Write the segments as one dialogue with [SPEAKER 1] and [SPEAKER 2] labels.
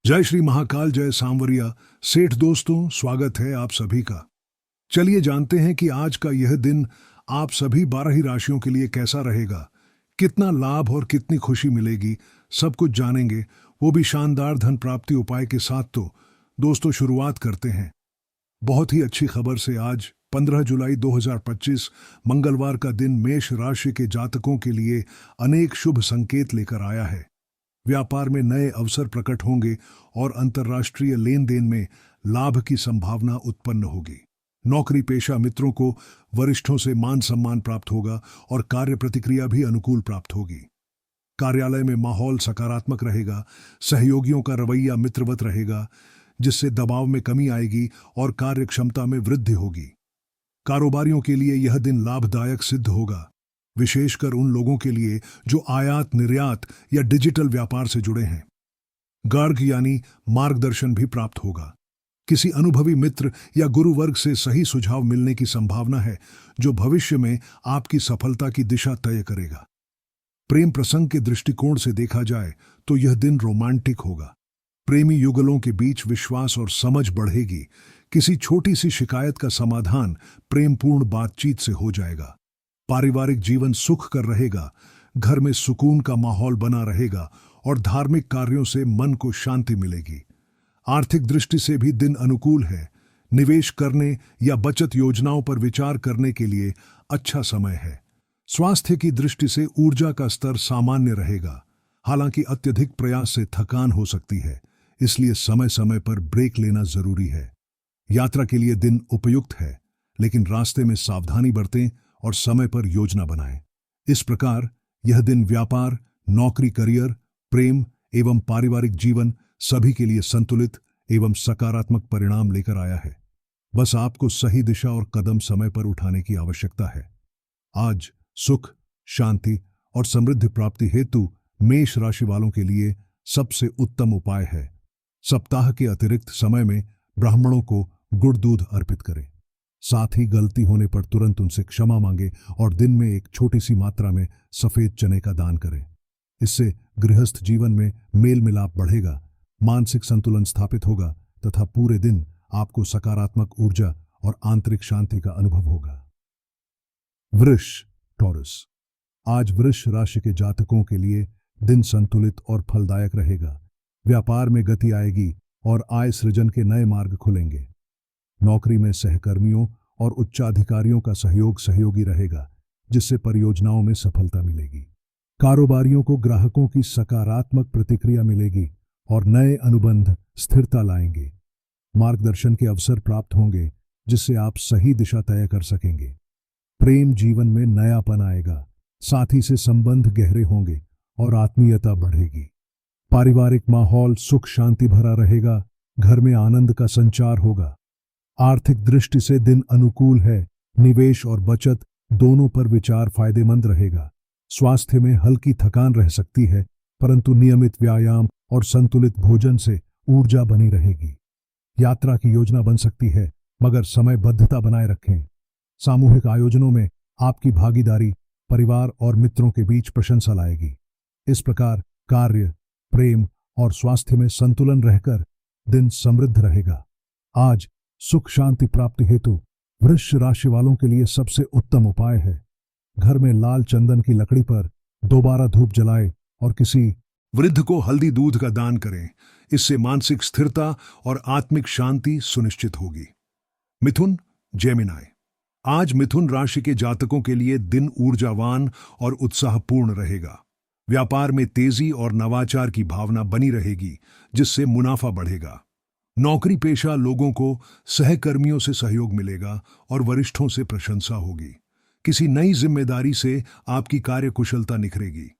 [SPEAKER 1] जय श्री महाकाल, जय सांवरिया सेठ। दोस्तों, स्वागत है आप सभी का। चलिए जानते हैं कि आज का यह दिन आप सभी 12 ही राशियों के लिए कैसा रहेगा, कितना लाभ और कितनी खुशी मिलेगी, सब कुछ जानेंगे, वो भी शानदार धन प्राप्ति उपाय के साथ। तो दोस्तों, शुरुआत करते हैं बहुत ही अच्छी खबर से। आज 15 जुलाई 2025 मंगलवार का दिन मेष राशि के जातकों के लिए अनेक शुभ संकेत लेकर आया है। व्यापार में नए अवसर प्रकट होंगे और अंतर्राष्ट्रीय लेन देन में लाभ की संभावना उत्पन्न होगी। नौकरी पेशा मित्रों को वरिष्ठों से मान सम्मान प्राप्त होगा और कार्य प्रतिक्रिया भी अनुकूल प्राप्त होगी। कार्यालय में माहौल सकारात्मक रहेगा, सहयोगियों का रवैया मित्रवत रहेगा, जिससे दबाव में कमी आएगी और कार्य क्षमता में वृद्धि होगी। कारोबारियों के लिए यह दिन लाभदायक सिद्ध होगा, विशेषकर उन लोगों के लिए जो आयात निर्यात या डिजिटल व्यापार से जुड़े हैं। गार्ग यानी मार्गदर्शन भी प्राप्त होगा। किसी अनुभवी मित्र या गुरु वर्ग से सही सुझाव मिलने की संभावना है, जो भविष्य में आपकी सफलता की दिशा तय करेगा। प्रेम प्रसंग के दृष्टिकोण से देखा जाए तो यह दिन रोमांटिक होगा। प्रेमी युगलों के बीच विश्वास और समझ बढ़ेगी। किसी छोटी सी शिकायत का समाधान प्रेमपूर्ण बातचीत से हो जाएगा। पारिवारिक जीवन सुख कर रहेगा, घर में सुकून का माहौल बना रहेगा और धार्मिक कार्यों से मन को शांति मिलेगी। आर्थिक दृष्टि से भी दिन अनुकूल है। निवेश करने या बचत योजनाओं पर विचार करने के लिए अच्छा समय है। स्वास्थ्य की दृष्टि से ऊर्जा का स्तर सामान्य रहेगा, हालांकि अत्यधिक प्रयास से थकान हो सकती है, इसलिए समय समय पर ब्रेक लेना जरूरी है। यात्रा के लिए दिन उपयुक्त है, लेकिन रास्ते में सावधानी बरतें और समय पर योजना बनाएं। इस प्रकार यह दिन व्यापार, नौकरी, करियर, प्रेम एवं पारिवारिक जीवन सभी के लिए संतुलित एवं सकारात्मक परिणाम लेकर आया है। बस आपको सही दिशा और कदम समय पर उठाने की आवश्यकता है। आज सुख, शांति और समृद्धि प्राप्ति हेतु मेष राशि वालों के लिए सबसे उत्तम उपाय है, सप्ताह के अतिरिक्त समय में ब्राह्मणों को गुड़ दूध अर्पित करें। साथ ही गलती होने पर तुरंत उनसे क्षमा मांगे और दिन में एक छोटी सी मात्रा में सफेद चने का दान करें। इससे गृहस्थ जीवन में मेल मिलाप बढ़ेगा, मानसिक संतुलन स्थापित होगा तथा पूरे दिन आपको सकारात्मक ऊर्जा और आंतरिक शांति का अनुभव होगा। वृष, टॉरस। आज वृष राशि के जातकों के लिए दिन संतुलित और फलदायक रहेगा। व्यापार में गति आएगी और आय सृजन के नए मार्ग खुलेंगे। नौकरी में सहकर्मियों और उच्चाधिकारियों का सहयोग सहयोगी रहेगा, जिससे परियोजनाओं में सफलता मिलेगी। कारोबारियों को ग्राहकों की सकारात्मक प्रतिक्रिया मिलेगी और नए अनुबंध स्थिरता लाएंगे। मार्गदर्शन के अवसर प्राप्त होंगे, जिससे आप सही दिशा तय कर सकेंगे। प्रेम जीवन में नयापन आएगा, साथी से संबंध गहरे होंगे और आत्मीयता बढ़ेगी। पारिवारिक माहौल सुख शांति भरा रहेगा, घर में आनंद का संचार होगा। आर्थिक दृष्टि से दिन अनुकूल है, निवेश और बचत दोनों पर विचार फायदेमंद रहेगा। स्वास्थ्य में हल्की थकान रह सकती है, परंतु नियमित व्यायाम और संतुलित भोजन से ऊर्जा बनी रहेगी। यात्रा की योजना बन सकती है, मगर समयबद्धता बनाए रखें। सामूहिक आयोजनों में आपकी भागीदारी परिवार और मित्रों के बीच प्रशंसा लाएगी। इस प्रकार कार्य, प्रेम और स्वास्थ्य में संतुलन रहकर दिन समृद्ध रहेगा। आज सुख शांति प्राप्ति हेतु वृष राशि वालों के लिए सबसे उत्तम उपाय है, घर में लाल चंदन की लकड़ी पर दोबारा धूप जलाएं और किसी वृद्ध को हल्दी दूध का दान करें। इससे मानसिक स्थिरता और आत्मिक शांति सुनिश्चित होगी। मिथुन, जेमिनी। आज मिथुन राशि के जातकों के लिए दिन ऊर्जावान और उत्साहपूर्ण रहेगा। व्यापार में तेजी और नवाचार की भावना बनी रहेगी, जिससे मुनाफा बढ़ेगा। नौकरी पेशा लोगों को सहकर्मियों से सहयोग मिलेगा और वरिष्ठों से प्रशंसा होगी। किसी नई जिम्मेदारी से आपकी कार्यकुशलता निखरेगी।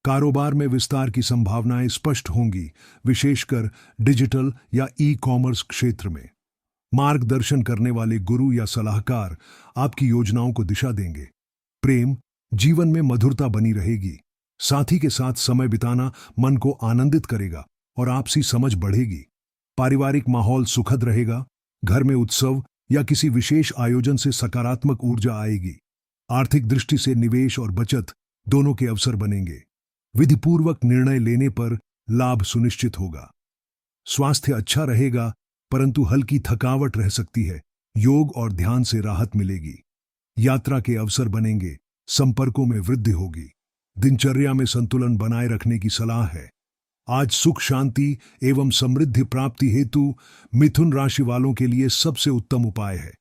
[SPEAKER 1] कारोबार में विस्तार की संभावनाएं स्पष्ट होंगी, विशेषकर डिजिटल या ई-कॉमर्स क्षेत्र में। मार्गदर्शन करने वाले गुरु या सलाहकार आपकी योजनाओं को दिशा देंगे। प्रेम जीवन में मधुरता बनी रहेगी। साथी के साथ समय बिताना मन को आनंदित करेगा और आपसी समझ बढ़ेगी। पारिवारिक माहौल सुखद रहेगा। घर में उत्सव या किसी विशेष आयोजन से सकारात्मक ऊर्जा आएगी। आर्थिक दृष्टि से निवेश और बचत दोनों के अवसर बनेंगे। विधिपूर्वक निर्णय लेने पर लाभ सुनिश्चित होगा। स्वास्थ्य अच्छा रहेगा, परंतु हल्की थकावट रह सकती है। योग और ध्यान से राहत मिलेगी। यात्रा के अवसर बनेंगे, संपर्कों में वृद्धि होगी। दिनचर्या में संतुलन बनाए रखने की सलाह है। आज सुख शांति एवं समृद्धि प्राप्ति हेतु मिथुन राशि वालों के लिए सबसे उत्तम उपाय है।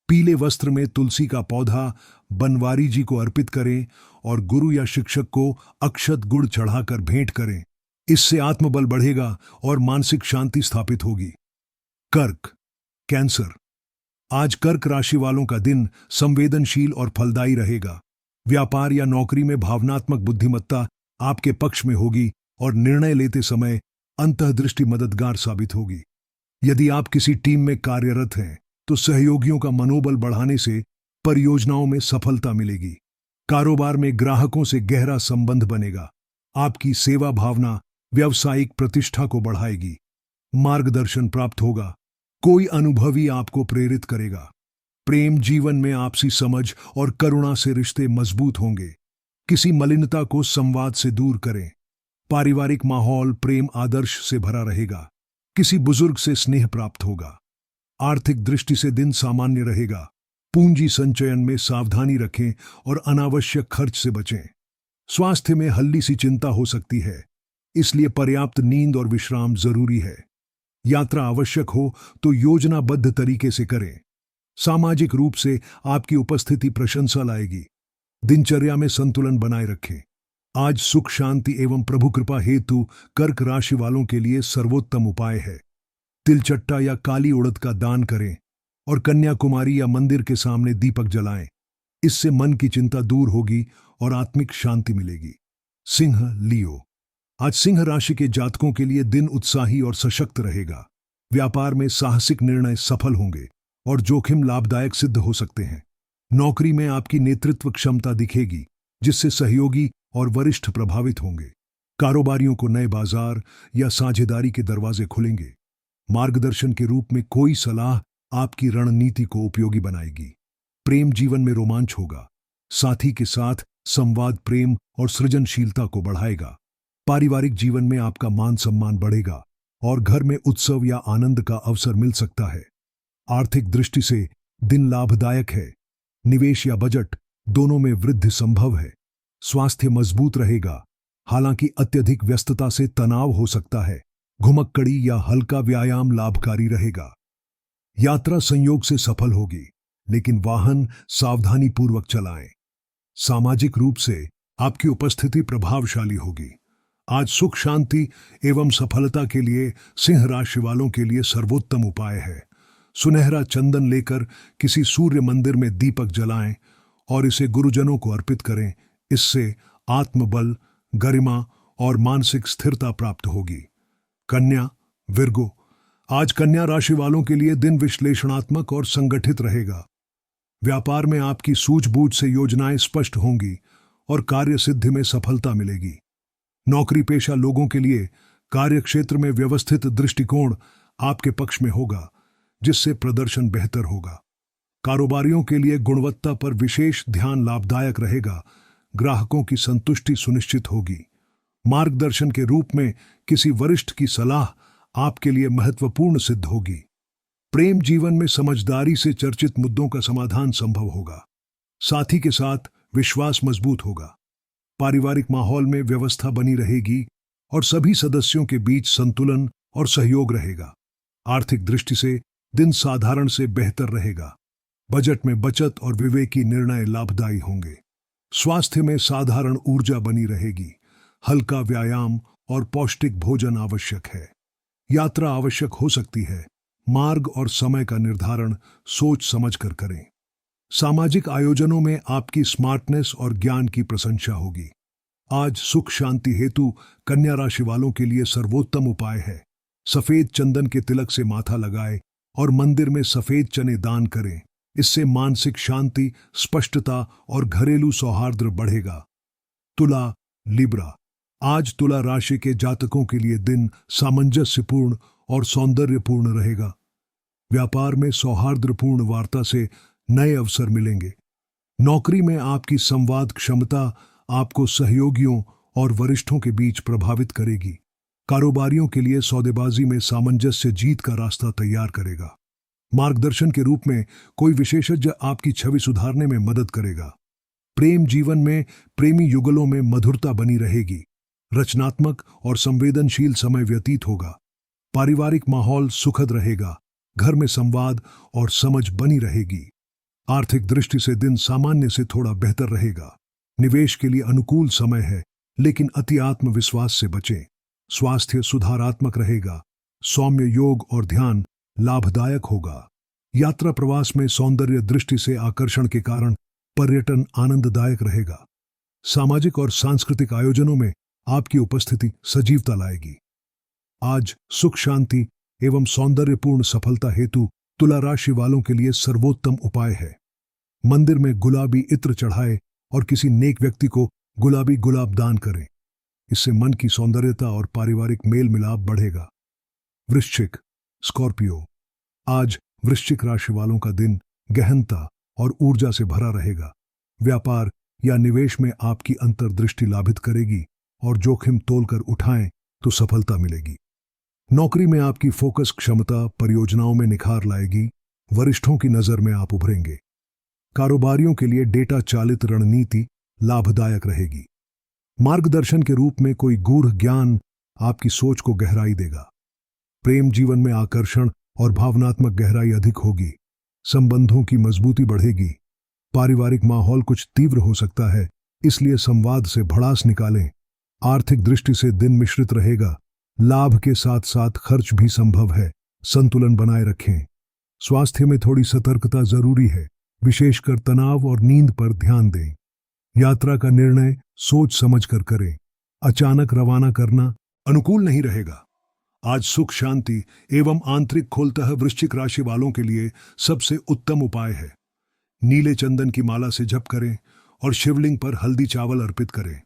[SPEAKER 1] पीले वस्त्र में तुलसी का पौधा बनवारी जी को अर्पित करें और गुरु या शिक्षक को अक्षत गुड़ चढ़ाकर भेंट करें। इससे आत्मबल बढ़ेगा और मानसिक शांति स्थापित होगी। कर्क, कैंसर। आज कर्क राशि वालों का दिन संवेदनशील और फलदायी रहेगा। व्यापार या नौकरी में भावनात्मक बुद्धिमत्ता आपके पक्ष में होगी और निर्णय लेते समय अंतर्दृष्टि मददगार साबित होगी। यदि आप किसी टीम में कार्यरत हैं तो सहयोगियों का मनोबल बढ़ाने से परियोजनाओं में सफलता मिलेगी। कारोबार में ग्राहकों से गहरा संबंध बनेगा। आपकी सेवा भावना व्यावसायिक प्रतिष्ठा को बढ़ाएगी। मार्गदर्शन प्राप्त होगा। कोई अनुभवी आपको प्रेरित करेगा। प्रेम जीवन में आपसी समझ और करुणा से रिश्ते मजबूत होंगे। किसी मलिनता को संवाद से दूर करें। पारिवारिक माहौल प्रेम आदर्श से भरा रहेगा। किसी बुजुर्ग से स्नेह प्राप्त होगा। आर्थिक दृष्टि से दिन सामान्य रहेगा। पूंजी संचयन में सावधानी रखें और अनावश्यक खर्च से बचें। स्वास्थ्य में हल्की सी चिंता हो सकती है, इसलिए पर्याप्त नींद और विश्राम जरूरी है। यात्रा आवश्यक हो तो योजनाबद्ध तरीके से करें। सामाजिक रूप से आपकी उपस्थिति प्रशंसा लाएगी। दिनचर्या में संतुलन बनाए रखें। आज सुख शांति एवं प्रभु कृपा हेतु कर्क राशि वालों के लिए सर्वोत्तम उपाय है। तिलचट्टा या काली उड़द का दान करें और कन्याकुमारी या मंदिर के सामने दीपक जलाएं। इससे मन की चिंता दूर होगी और आत्मिक शांति मिलेगी। सिंह, लियो। आज सिंह राशि के जातकों के लिए दिन उत्साही और सशक्त रहेगा। व्यापार में साहसिक निर्णय सफल होंगे और जोखिम लाभदायक सिद्ध हो सकते हैं। नौकरी में आपकी नेतृत्व क्षमता दिखेगी, जिससे सहयोगी और वरिष्ठ प्रभावित होंगे। कारोबारियों को नए बाजार या साझेदारी के दरवाजे खुलेंगे। मार्गदर्शन के रूप में कोई सलाह आपकी रणनीति को उपयोगी बनाएगी। प्रेम जीवन में रोमांच होगा। साथी के साथ संवाद प्रेम और सृजनशीलता को बढ़ाएगा। पारिवारिक जीवन में आपका मान सम्मान बढ़ेगा और घर में उत्सव या आनंद का अवसर मिल सकता है। आर्थिक दृष्टि से दिन लाभदायक है। निवेश या बजट दोनों में वृद्धि संभव है। स्वास्थ्य मजबूत रहेगा, हालांकि अत्यधिक व्यस्तता से तनाव हो सकता है। घुमक्कड़ी या हल्का व्यायाम लाभकारी रहेगा। यात्रा संयोग से सफल होगी, लेकिन वाहन सावधानी पूर्वक चलाएं। सामाजिक रूप से आपकी उपस्थिति प्रभावशाली होगी। आज सुख शांति एवं सफलता के लिए सिंह राशि वालों के लिए सर्वोत्तम उपाय है। सुनहरा चंदन लेकर किसी सूर्य मंदिर में दीपक जलाएं और इसे गुरुजनों को अर्पित करें। इससे आत्मबल, गरिमा और मानसिक स्थिरता प्राप्त होगी। कन्या, विर्गो। आज कन्या राशि वालों के लिए दिन विश्लेषणात्मक और संगठित रहेगा। व्यापार में आपकी सूझबूझ से योजनाएं स्पष्ट होंगी और कार्य सिद्धि में सफलता मिलेगी। नौकरी पेशा लोगों के लिए कार्यक्षेत्र में व्यवस्थित दृष्टिकोण आपके पक्ष में होगा, जिससे प्रदर्शन बेहतर होगा। कारोबारियों के लिए गुणवत्ता पर विशेष ध्यान लाभदायक रहेगा। ग्राहकों की संतुष्टि सुनिश्चित होगी। मार्गदर्शन के रूप में किसी वरिष्ठ की सलाह आपके लिए महत्वपूर्ण सिद्ध होगी। प्रेम जीवन में समझदारी से चर्चित मुद्दों का समाधान संभव होगा। साथी के साथ विश्वास मजबूत होगा। पारिवारिक माहौल में व्यवस्था बनी रहेगी और सभी सदस्यों के बीच संतुलन और सहयोग रहेगा। आर्थिक दृष्टि से दिन साधारण से बेहतर रहेगा। बजट में बचत और विवेकी निर्णय लाभदायी होंगे। स्वास्थ्य में साधारण ऊर्जा बनी रहेगी। हल्का व्यायाम और पौष्टिक भोजन आवश्यक है। यात्रा आवश्यक हो सकती है। मार्ग और समय का निर्धारण सोच समझकर करें। सामाजिक आयोजनों में आपकी स्मार्टनेस और ज्ञान की प्रशंसा होगी। आज सुख शांति हेतु कन्या राशि वालों के लिए सर्वोत्तम उपाय है। सफेद चंदन के तिलक से माथा लगाए और मंदिर में सफेद चने दान करें। इससे मानसिक शांति, स्पष्टता और घरेलू सौहार्द बढ़ेगा। तुला, लिब्रा। आज तुला राशि के जातकों के लिए दिन सामंजस्यपूर्ण और सौंदर्यपूर्ण रहेगा। व्यापार में सौहार्दपूर्ण वार्ता से नए अवसर मिलेंगे। नौकरी में आपकी संवाद क्षमता आपको सहयोगियों और वरिष्ठों के बीच प्रभावित करेगी। कारोबारियों के लिए सौदेबाजी में सामंजस्य जीत का रास्ता तैयार करेगा। मार्गदर्शन के रूप में कोई विशेषज्ञ आपकी छवि सुधारने में मदद करेगा। प्रेम जीवन में प्रेमी युगलों में मधुरता बनी रहेगी। रचनात्मक और संवेदनशील समय व्यतीत होगा। पारिवारिक माहौल सुखद रहेगा। घर में संवाद और समझ बनी रहेगी। आर्थिक दृष्टि से दिन सामान्य से थोड़ा बेहतर रहेगा। निवेश के लिए अनुकूल समय है, लेकिन अति आत्मविश्वास से बचें। स्वास्थ्य सुधारात्मक रहेगा। सौम्य योग और ध्यान लाभदायक होगा। यात्रा प्रवास में सौंदर्य दृष्टि से आकर्षण के कारण पर्यटन आनंददायक रहेगा। सामाजिक और सांस्कृतिक आयोजनों में आपकी उपस्थिति सजीवता लाएगी। आज सुख शांति एवं सौंदर्यपूर्ण सफलता हेतु तुला राशि वालों के लिए सर्वोत्तम उपाय है। मंदिर में गुलाबी इत्र चढ़ाए और किसी नेक व्यक्ति को गुलाबी गुलाब दान करें। इससे मन की सौंदर्यता और पारिवारिक मेल मिलाप बढ़ेगा। वृश्चिक, स्कॉर्पियो, आज वृश्चिक राशि वालों का दिन गहनता और ऊर्जा से भरा रहेगा। व्यापार या निवेश में आपकी अंतर्दृष्टि लाभित करेगी और जोखिम तोलकर उठाएं तो सफलता मिलेगी। नौकरी में आपकी फोकस क्षमता परियोजनाओं में निखार लाएगी। वरिष्ठों की नजर में आप उभरेंगे। कारोबारियों के लिए डेटा चालित रणनीति लाभदायक रहेगी। मार्गदर्शन के रूप में कोई गूढ़ ज्ञान आपकी सोच को गहराई देगा। प्रेम जीवन में आकर्षण और भावनात्मक गहराई अधिक होगी। संबंधों की मजबूती बढ़ेगी। पारिवारिक माहौल कुछ तीव्र हो सकता है, इसलिए संवाद से भड़ास निकालें। आर्थिक दृष्टि से दिन मिश्रित रहेगा। लाभ के साथ साथ खर्च भी संभव है। संतुलन बनाए रखें। स्वास्थ्य में थोड़ी सतर्कता जरूरी है, विशेषकर तनाव और नींद पर ध्यान दें। यात्रा का निर्णय सोच समझ कर करें। अचानक रवाना करना अनुकूल नहीं रहेगा। आज सुख शांति एवं आंतरिक खोलतः वृश्चिक राशि वालों के लिए सबसे उत्तम उपाय है। नीले चंदन की माला से जप करें और शिवलिंग पर हल्दी चावल अर्पित करें।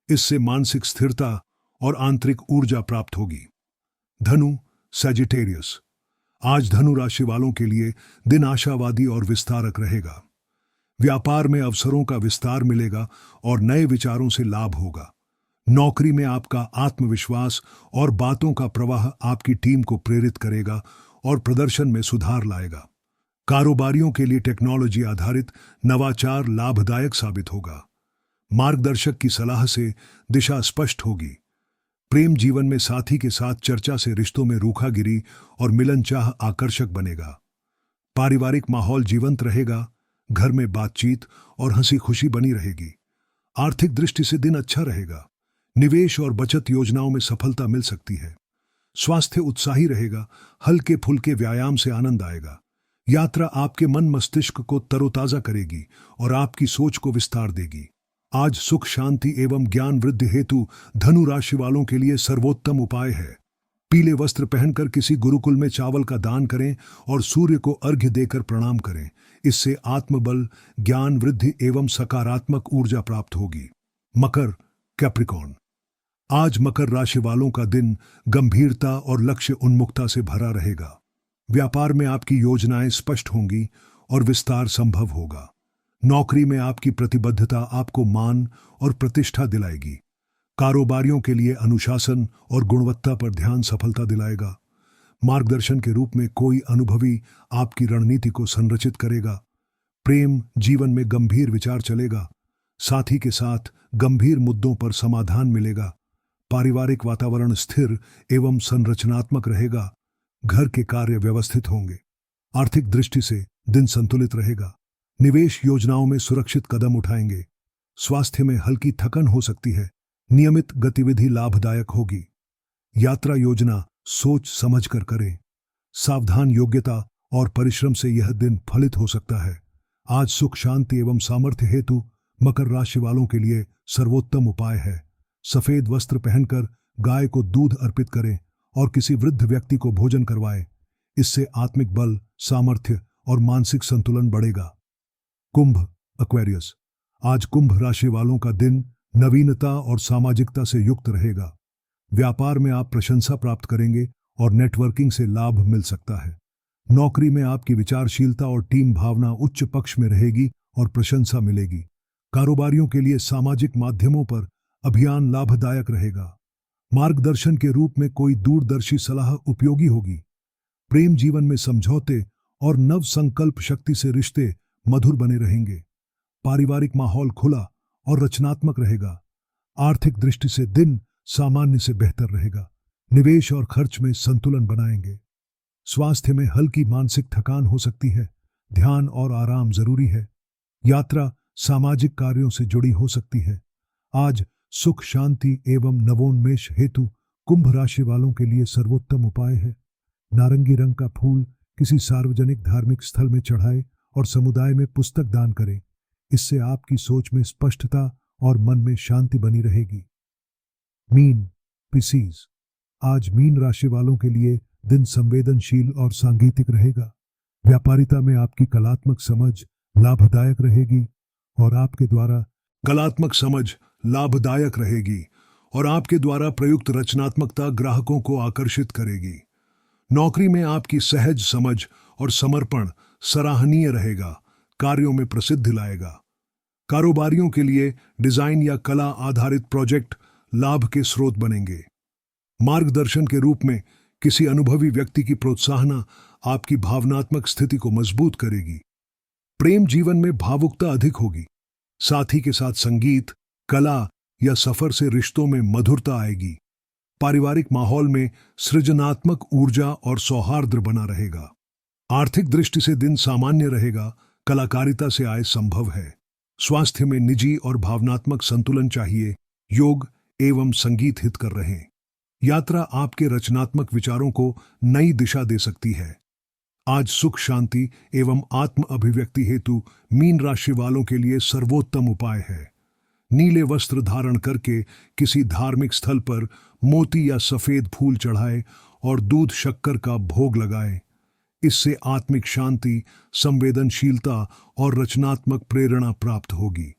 [SPEAKER 1] इससे मानसिक स्थिरता और आंतरिक ऊर्जा प्राप्त होगी। धनु, सैजिटेरियस, आज धनु राशि वालों के लिए दिन आशावादी और विस्तारक रहेगा। व्यापार में अवसरों का विस्तार मिलेगा और नए विचारों से लाभ होगा। नौकरी में आपका आत्मविश्वास और बातों का प्रवाह आपकी टीम को प्रेरित करेगा और प्रदर्शन में सुधार लाएगा। कारोबारियों के लिए टेक्नोलॉजी आधारित नवाचार लाभदायक साबित होगा। मार्गदर्शक की सलाह से दिशा स्पष्ट होगी। प्रेम जीवन में साथी के साथ चर्चा से रिश्तों में रूखागिरी और मिलनचाह आकर्षक बनेगा। पारिवारिक माहौल जीवंत रहेगा। घर में बातचीत और हंसी खुशी बनी रहेगी। आर्थिक दृष्टि से दिन अच्छा रहेगा। निवेश और बचत योजनाओं में सफलता मिल सकती है। स्वास्थ्य उत्साही रहेगा। हल्के फुल्के व्यायाम से आनंद आएगा। यात्रा आपके मन मस्तिष्क को तरोताजा करेगी और आपकी सोच को विस्तार देगी। आज सुख शांति एवं ज्ञान वृद्धि हेतु धनु राशि वालों के लिए सर्वोत्तम उपाय है। पीले वस्त्र पहनकर किसी गुरुकुल में चावल का दान करें और सूर्य को अर्घ्य देकर प्रणाम करें। इससे आत्मबल, ज्ञान वृद्धि एवं सकारात्मक ऊर्जा प्राप्त होगी। मकर, कैप्रिकॉर्न, आज मकर राशि वालों का दिन गंभीरता और लक्ष्य उन्मुखता से भरा रहेगा। व्यापार में आपकी योजनाएं स्पष्ट होंगी और विस्तार संभव होगा। नौकरी में आपकी प्रतिबद्धता आपको मान और प्रतिष्ठा दिलाएगी। कारोबारियों के लिए अनुशासन और गुणवत्ता पर ध्यान सफलता दिलाएगा। मार्गदर्शन के रूप में कोई अनुभवी आपकी रणनीति को संरचित करेगा। प्रेम जीवन में गंभीर विचार चलेगा। साथी के साथ गंभीर मुद्दों पर समाधान मिलेगा। पारिवारिक वातावरण स्थिर एवं संरचनात्मक रहेगा। घर के कार्य व्यवस्थित होंगे। आर्थिक दृष्टि से दिन संतुलित रहेगा। निवेश योजनाओं में सुरक्षित कदम उठाएंगे। स्वास्थ्य में हल्की थकन हो सकती है। नियमित गतिविधि लाभदायक होगी। यात्रा योजना सोच समझ कर करें। सावधान योग्यता और परिश्रम से यह दिन फलित हो सकता है। आज सुख शांति एवं सामर्थ्य हेतु मकर राशि वालों के लिए सर्वोत्तम उपाय है। सफेद वस्त्र पहनकर गाय को दूध अर्पित करें और किसी वृद्ध व्यक्ति को भोजन करवाएं। इससे आत्मिक बल, सामर्थ्य और मानसिक संतुलन बढ़ेगा। कुंभ, एक्वेरियस, आज कुंभ राशि वालों का दिन नवीनता और सामाजिकता से युक्त रहेगा। व्यापार में आप प्रशंसा प्राप्त करेंगे और नेटवर्किंग से लाभ मिल सकता है। नौकरी में आपकी विचारशीलता और टीम भावना उच्च पक्ष में रहेगी और प्रशंसा मिलेगी। कारोबारियों के लिए सामाजिक माध्यमों पर अभियान लाभदायक रहेगा। मार्गदर्शन के रूप में कोई दूरदर्शी सलाह उपयोगी होगी। प्रेम जीवन में समझौते और नव संकल्प शक्ति से रिश्ते मधुर बने रहेंगे। पारिवारिक माहौल खुला और रचनात्मक रहेगा। आर्थिक दृष्टि से दिन सामान्य से बेहतर रहेगा। निवेश और खर्च में संतुलन बनाएंगे। स्वास्थ्य में हल्की मानसिक थकान हो सकती है। ध्यान और आराम जरूरी है। यात्रा सामाजिक कार्यों से जुड़ी हो सकती है। आज सुख शांति एवं नवोन्मेष हेतु कुंभ राशि वालों के लिए सर्वोत्तम उपाय है। नारंगी रंग का फूल किसी सार्वजनिक धार्मिक स्थल में चढ़ाए और समुदाय में पुस्तक दान करें। इससे आपकी सोच में स्पष्टता और मन में शांति बनी रहेगी। मीन पिसीज, आज मीन राशि वालों के लिए दिन संवेदनशील और सांगीतिक रहेगा। व्यापारिता में आपकी कलात्मक समझ लाभदायक रहेगी और आपके द्वारा प्रयुक्त रचनात्मकता ग्राहकों को आकर्षित करेगी। नौकरी में आपकी सहज समझ और समर्पण सराहनीय रहेगा, कार्यों में प्रसिद्धि लाएगा। कारोबारियों के लिए डिजाइन या कला आधारित प्रोजेक्ट लाभ के स्रोत बनेंगे। मार्गदर्शन के रूप में किसी अनुभवी व्यक्ति की प्रोत्साहना आपकी भावनात्मक स्थिति को मजबूत करेगी। प्रेम जीवन में भावुकता अधिक होगी। साथी के साथ संगीत, कला या सफर से रिश्तों में मधुरता आएगी। पारिवारिक माहौल में सृजनात्मक ऊर्जा और सौहार्द बना रहेगा। आर्थिक दृष्टि से दिन सामान्य रहेगा। कलाकारिता से आय संभव है। स्वास्थ्य में निजी और भावनात्मक संतुलन चाहिए। योग एवं संगीत हित कर रहें। यात्रा आपके रचनात्मक विचारों को नई दिशा दे सकती है। आज सुख शांति एवं आत्म अभिव्यक्ति हेतु मीन राशि वालों के लिए सर्वोत्तम उपाय है। नीले वस्त्र धारण करके किसी धार्मिक स्थल पर मोती या सफेद फूल चढ़ाए और दूध शक्कर का भोग लगाए। इससे आत्मिक शांति, संवेदनशीलता और रचनात्मक प्रेरणा प्राप्त होगी।